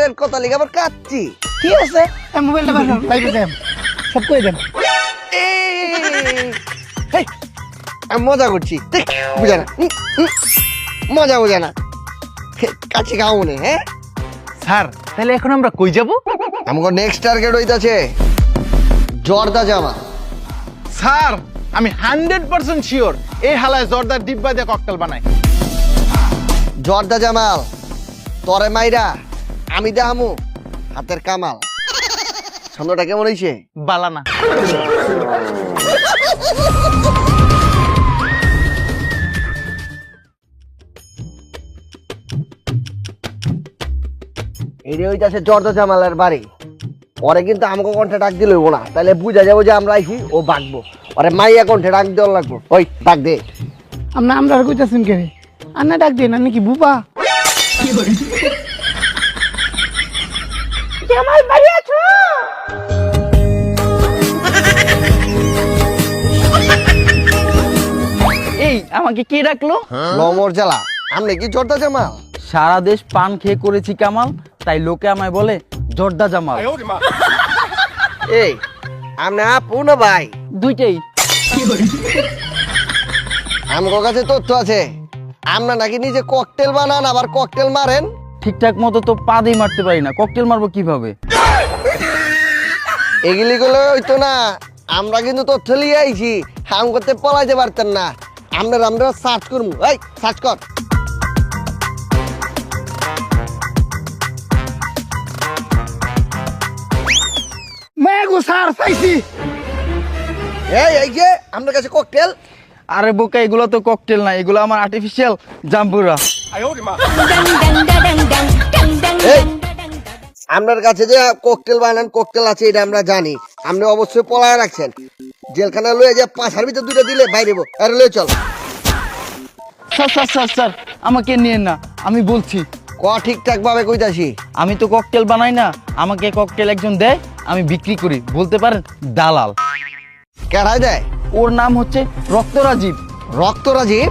মোবাইলের কথা লিখে আবার কাচ্ছি। ঠিক আছে মোবাইলটা বের করুন, লাইভে যাই সব করে দেন। হেই, আমি মজা করছি, দেখ বুঝা না, মজা বোঝা না, কাছে খাও মনে। হ্যাঁ স্যার তাহলে এখন আমরা কই যাব? আমাকে নেক্সট টার্গেট হইতাছে জর্দা জামা। স্যার আমি 100% শিওর এই হালায় জর্দার ডিব্বা দিয়ে ককটেল বানাই। জর্দা জামাল তরে মাইরা আমি দেখামু হাতের কামাল। ছন্দটা কেমন হইছে? বালানা। এইটা হইতাছে জর্দা জামালের বাড়ি। ওরে কিন্তু আমাকে কণ্ঠে ডাক দিলে হইব না, তাহলে বুঝা যাবো যে আমরা আইছি, ও বাঁকবো। ওরে মাইয়া কণ্ঠে ডাক দেওয়ার লাগবো। ওই ডাক দে। আমরা আর কইতাছেন কে? আন্না ডাক দেন, আপনি কি বুবা? জামাল বাড়ি আছো? এই আমাকে কে ডাকলো? লমর জ্বালা, আমনে কি জর্দা জামাল? সারা দেশ পান খেয়ে করেছি কামাল, তাই লোকে আমায় বলে জর্দা জামাল। এই আমনে আপু না ভাই? দুইটাই। আমার কাছে তথ্য আছে, আমরা নাকি নিজে ককটেল বানান আবার ককটেল মারেন। ঠিকঠাক মতো তো পা দিয়ে মারতে পারি না, ককটেল মারবো কিভাবে? এগুলি গুলো হইতো না, আমরা কিন্তু তথ্য লিয়ে আইছি, হাম করতে পলাইতে পারতেন না। আমরা সার্চ করবো। এই সার্চ কর। মেগো স্যার পাইছি। এই যে আমাদের কাছে ককটেল। আরে বোকা, এগুলো তো ককটেল না, এগুলো আমার আর্টিফিশিয়াল জাম্বুরা। এই আপনার কাছে যে ককটেল বানান ককটেল আছে এটা আমরা জানি, আপনি অবশ্যই পলায় রাখছেন। জেলখানা লয়ে যে 5 ভিতর 2টা দিলে বাইরে আরে লয়ে চল। স্যার স্যার স্যার স্যার আমাকে নিয়ে না, আমি বলছি। ঠিকঠাক ভাবে কইতাছি। আমি তো ককটেল বানাই না, আমাকে ককটেল একজন দেয়, আমি বিক্রি করি, বলতে পারেন দালাল। কেডায় দেয়? ওর নাম হচ্ছে রক্তরাজীব। রক্তরাজীব?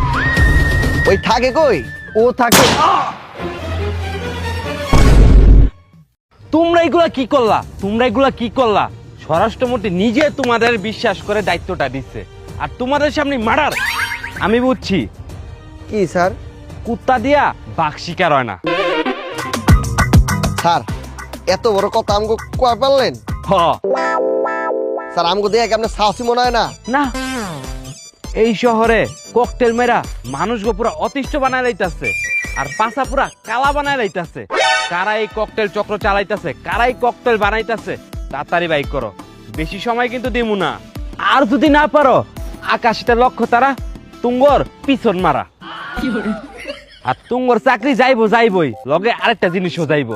ওই থাকে কই? ও থাকে। তোমরা এগুলা কি করলা? স্বরাষ্ট্রমন্ত্রী নিজে তোমাদের বিশ্বাস করে দায়িত্বটা দিচ্ছে, আর তোমাদের সামনে মার্ডার। আমি বুঝছি কি স্যার? কুত্তা দিয়া বাঘ শিকার হয় না। স্যার এত বড় কথা আমগো কয় পারলেন? হ স্যার আমগো দেখে আপনার সাহসী মনে হয় না? না, এই শহরে ককটেল মেরা মানুষগো পুরা অতিষ্ঠ বানায় লাইতাছে, আর পাছা পুরা কালা বানায় লাইতাছে। কারা এই ককটেল চক্র চালাইতাছে, কারা এই ককটেল বানাইতাছে, তাড়াতাড়ি বাইক করো, বেশি সময় কিন্তু দিমু না। আর যদি না পারো, আকাশটা লক্ষ্য তারা তুঙ্গর পিছন মারা। আর তুঙ্গর চাকরি যাইবই, লগে আরেকটা জিনিসও যাইবো।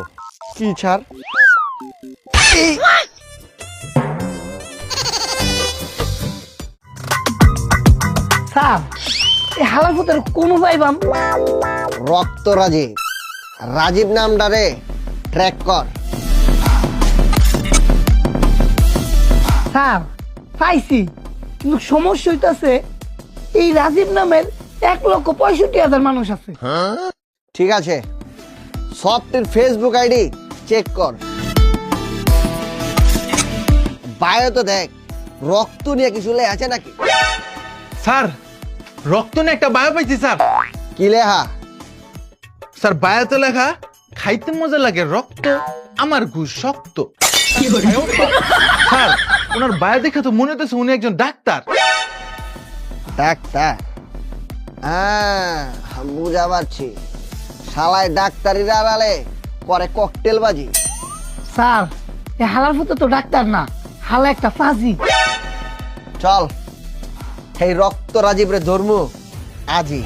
কি স্যার? স্যার এই হালার ভূতের কোন পাইবাম? রক্তরাজীব, রাজীব নামটারে ট্র্যাক কর। স্যার পাইছি, কিন্তু সমস্যা হইতাছে এই রাজীব নামের 1,65,000 মানুষ আছে। ঠিক আছে, সবটির ফেসবুক আইডি চেক কর, বায়ো তো দেখ, রক্ত নিয়ে কিছু লেখা আছে নাকি? স্যার রক্ত নিয়ে একটা বায়ো পাইছি স্যার। কি লেখা? স্যার বায়োতে লেখা, খাইতে মজা লাগে রক্ত, আমার ঘুষ শক্ত। স্যার ওনার বায়ো দেখে তো মনে হতেছে উনি একজন ডাক্তার। ডাক্তার? হ্যাঁ বুঝা পারছি, শালায় ডাক্তারিরা আড়ালে করে ককটেল বাজি। স্যার এই হালার ভূতে তো ডাক্তার না, হালা একটা ফাজি। চল এই রক্ত রাজীব রে ধর্ম আজই।